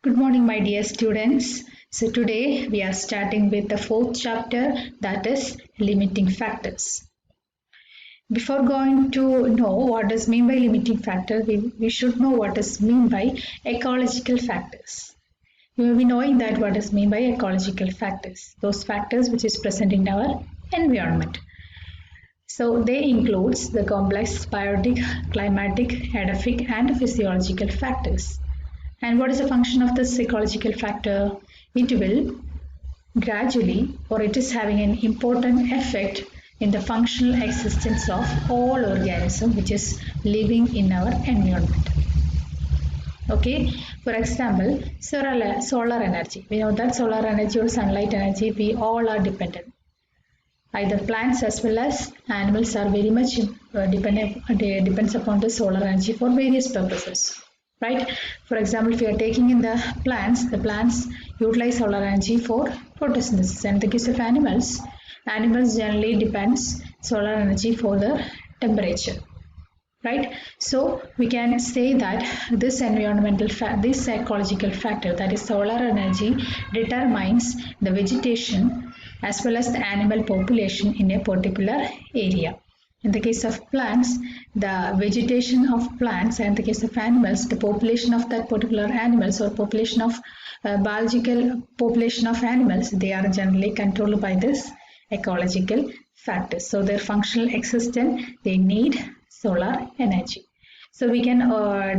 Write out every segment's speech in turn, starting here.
Good morning, my dear students. So today we are starting with the fourth chapter, that is limiting factors. Before going to know what is mean by limiting factor, we should know what is mean by ecological factors. You will be knowing that what is mean by ecological factors, those factors which is present in our environment. So they includes the complex biotic, climatic, edaphic and physiological factors. And what is the function of this ecological factor? It will gradually, or it is having an important effect in the functional existence of all organism which is living in our environment. Okay, for example, solar energy. We know that solar energy or sunlight energy, we all are dependent. Either plants as well as animals are very much depends upon the solar energy for various purposes. Right? For example, if you are taking in the plants utilize solar energy for photosynthesis. And in the case of animals generally depends solar energy for the temperature. Right? So we can say that this this ecological factor, that is solar energy, determines the vegetation as well as the animal population in a particular area. In the case of plants, the vegetation of plants, and in the case of animals, the population of that particular animals or population of biological population of animals, they are generally controlled by this ecological factors. So their functional existence, they need solar energy. So we can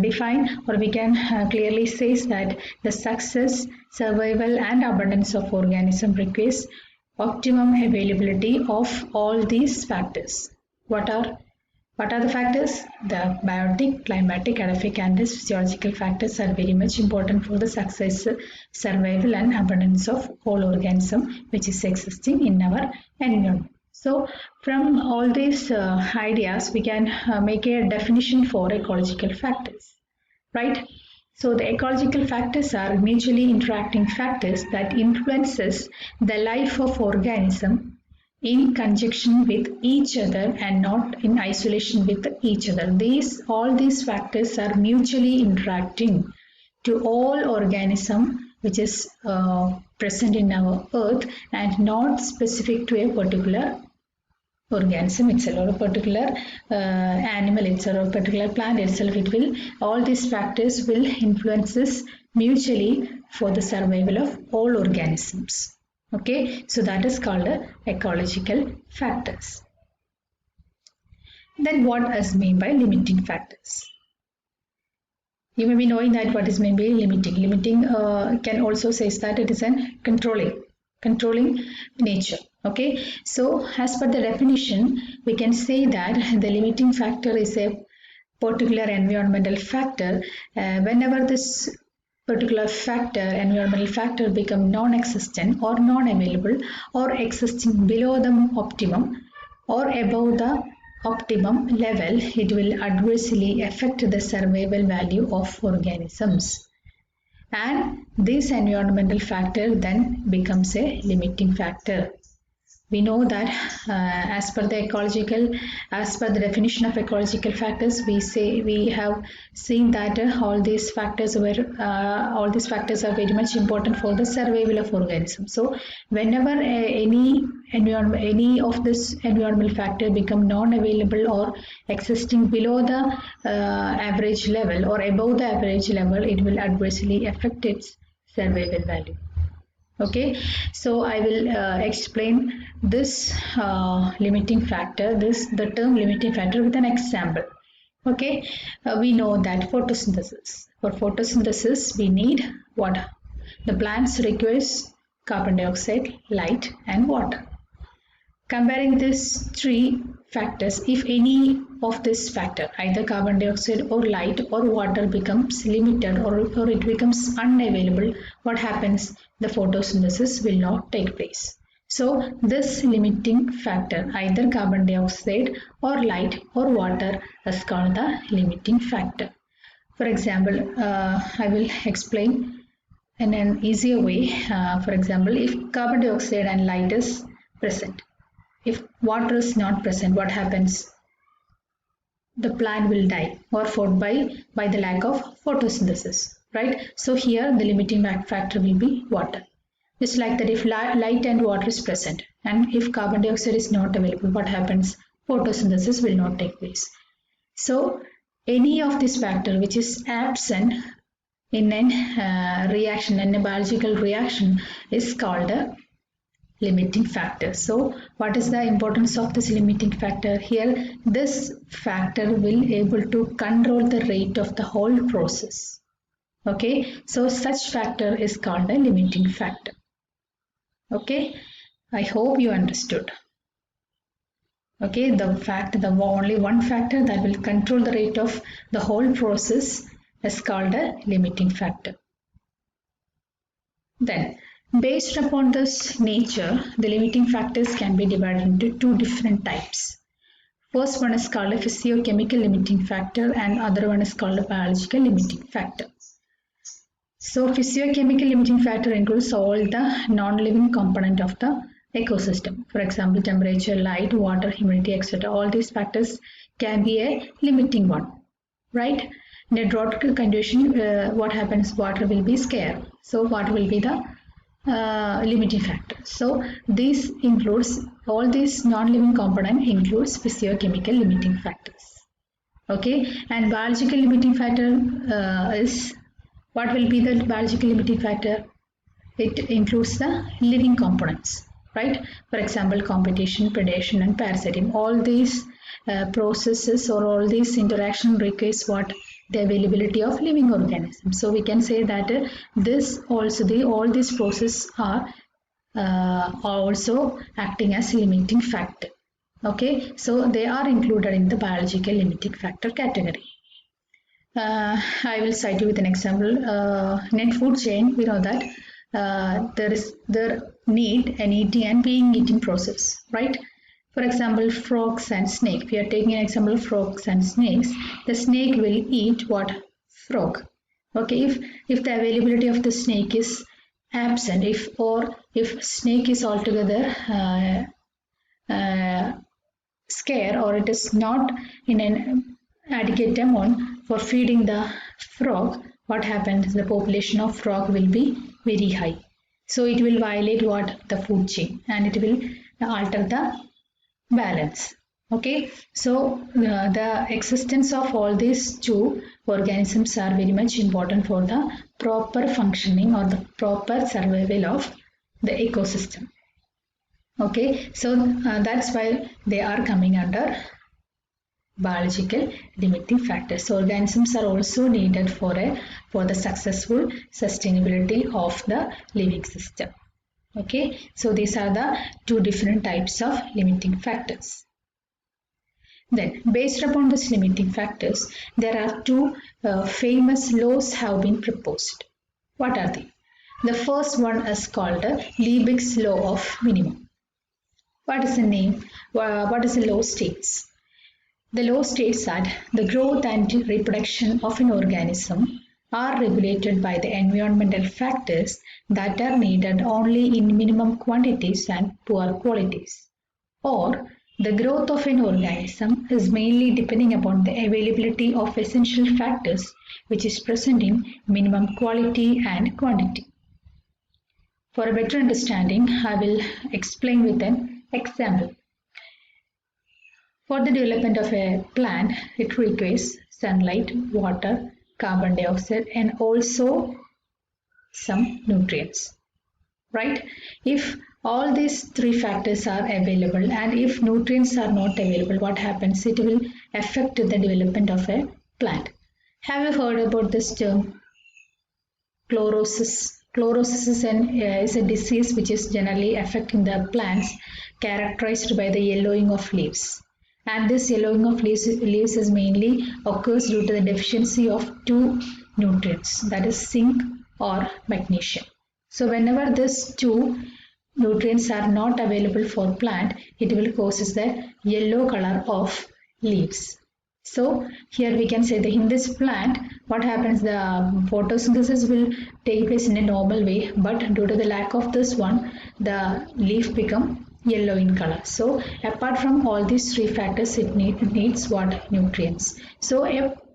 define, or we can clearly say that the success, survival and abundance of organism requires optimum availability of all these factors. What are the factors? The biotic, climatic, edaphic and physiological factors are very much important for the success, survival and abundance of all organism which is existing in our environment. So from all these ideas, we can make a definition for ecological factors, right? So the ecological factors are mutually interacting factors that influences the life of organism in conjunction with each other and not in isolation with each other. All these factors are mutually interacting to all organism which is present in our earth and not specific to a particular organism itself or a particular animal itself or a particular plant itself. All these factors will influences mutually for the survival of all organisms. Okay, so that is called ecological factors. Then what is meant by limiting factors? You may be knowing that what is meant by limiting. Limiting can also say that it is an controlling nature. Okay, so as per the definition, we can say that the limiting factor is a particular environmental factor whenever this particular environmental factor become non-existent or non-available or existing below the optimum or above the optimum level, it will adversely affect the survival value of organisms. And this environmental factor then becomes a limiting factor. We know that as per the definition of ecological factors, we have seen that all these factors are very much important for the survival of organisms. So whenever any of this environmental factor become non-available or existing below the average level or above the average level, it will adversely affect its survival value. Okay, so I will explain this limiting factor, the term limiting factor with an example. Okay, we know that photosynthesis. For photosynthesis, we need what? The plants requires carbon dioxide, light and water. Comparing these three factors, if any of this factor, either carbon dioxide or light or water becomes limited or it becomes unavailable, what happens? The photosynthesis will not take place. So this limiting factor, either carbon dioxide or light or water, is called the limiting factor. For example, I will explain in an easier way. For example, if carbon dioxide and light is present, if water is not present, what happens? The plant will die or fought by the lack of photosynthesis. right? So here the limiting factor will be water. Just like that, if light and water is present and if carbon dioxide is not available, what happens? Photosynthesis will not take place. So any of this factor which is absent in a reaction, in a biological reaction, is called a limiting factor. So what is the importance of this limiting factor? Here this factor will able to control the rate of the whole process. Okay, so such factor is called a limiting factor. Okay, I hope you understood. Okay, the only one factor that will control the rate of the whole process is called a limiting factor. Then, based upon this nature, the limiting factors can be divided into two different types. First one is called a physiochemical limiting factor and other one is called a biological limiting factor. So physiochemical limiting factor includes all the non-living component of the ecosystem. For example, temperature, light, water, humidity, etc. All these factors can be a limiting one, right? In a drought condition, what happens? Water will be scarce. So water will be the limiting factor. So this includes all these non-living component includes physiochemical limiting factors. Okay, and biological limiting factor is what will be the biological limiting factor? It includes the living components, right? For example, competition, predation, and parasitism. All these processes or all these interaction requires what? The availability of living organisms. So we can say that all these processes are also acting as limiting factor. Okay, so they are included in the biological limiting factor category. I will cite you with an example. In food chain, we know that there need an eating and being eaten process, right? For example, frogs and snake. We are taking an example of frogs and snakes. The snake will eat what? Frog. Okay, if the availability of the snake is absent, if snake is altogether scarce or it is not in an adequate amount for feeding the frog, what happens? The population of frog will be very high. So it will violate what? The food chain and it will alter the balance. Okay, so the existence of all these two organisms are very much important for the proper functioning or the proper survival of the ecosystem. Okay, so that's why they are coming under biological limiting factors. So organisms are also needed for the successful sustainability of the living system. Okay, so these are the two different types of limiting factors. Then, based upon these limiting factors, there are two famous laws have been proposed. What are they? The first one is called the Liebig's law of minimum. What is the name? What is the law states? The law states that the growth and reproduction of an organism are regulated by the environmental factors that are needed only in minimum quantities and poor qualities. Or the growth of an organism is mainly depending upon the availability of essential factors which is present in minimum quality and quantity. For a better understanding, I will explain with an example. For the development of a plant, it requires sunlight, water, carbon dioxide and also some nutrients, right? If all these three factors are available and if nutrients are not available, what happens? It will affect the development of a plant. Have you heard about this term? Chlorosis. Chlorosis is a disease which is generally affecting the plants characterized by the yellowing of leaves. And this yellowing of leaves is mainly occurs due to the deficiency of two nutrients, that is zinc or magnesium. So whenever these two nutrients are not available for plant, it will causes the yellow color of leaves. So here we can say that in this plant, what happens? The photosynthesis will take place in a normal way, but due to the lack of this one, the leaf become yellow in color. So apart from all these three factors, it needs what? Nutrients. So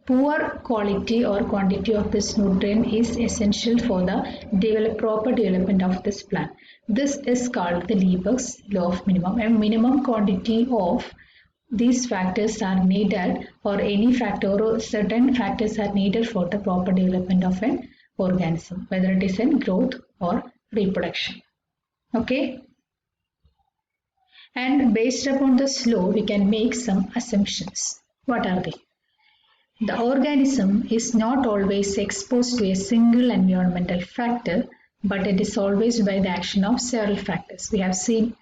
poor quality or quantity of this nutrient is essential for the proper development of this plant. This is called the Lieber's law of minimum. A minimum quantity of these factors are needed, or any factor or certain factors are needed for the proper development of an organism, whether it is in growth or reproduction. Okay? And based upon this law, we can make some assumptions. What are they? The organism is not always exposed to a single environmental factor, but it is always by the action of several factors. We have seen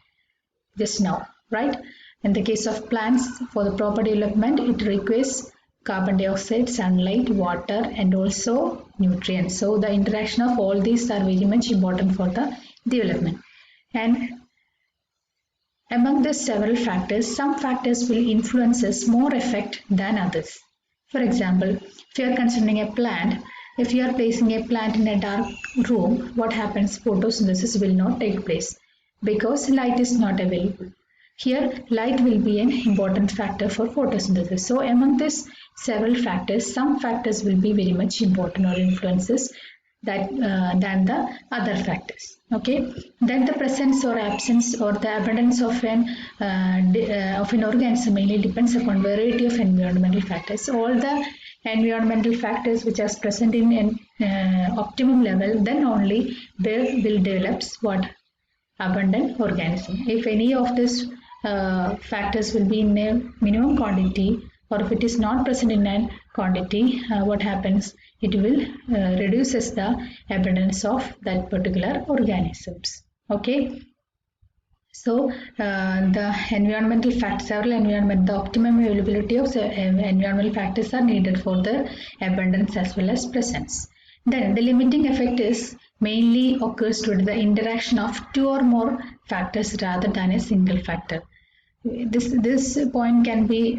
just now, right? In the case of plants, for the proper development, it requires carbon dioxide, sunlight, water, and also nutrients. So the interaction of all these are very much important for the development. And among the several factors, some factors will influence us more effect than others. For example, if you are considering a plant, if you are placing a plant in a dark room, what happens? Photosynthesis will not take place because light is not available. Here, light will be an important factor for photosynthesis. So, among these several factors, some factors will be very much important or influences that than the other factors. Okay, then the presence or absence or the abundance of an organism mainly depends upon variety of environmental factors. All the environmental factors which are present in an optimum level, then only they will develop what abundant organism. If any of these factors will be in a minimum quantity, or if it is not present in a quantity, what happens? It will reduces the abundance of that particular organisms. Okay. So the environmental factors, the optimum availability of the environmental factors are needed for the abundance as well as presence. Then the limiting effect is mainly occurs due to the interaction of two or more factors rather than a single factor. This point can be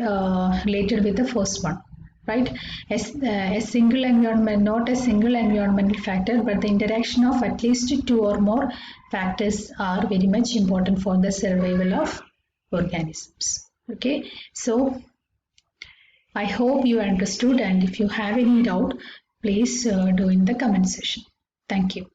related with the first one, right? A single environment, not a single environmental factor, but the interaction of at least two or more factors are very much important for the survival of organisms. Okay, so I hope you understood, and if you have any doubt, please do in the comment section. Thank you.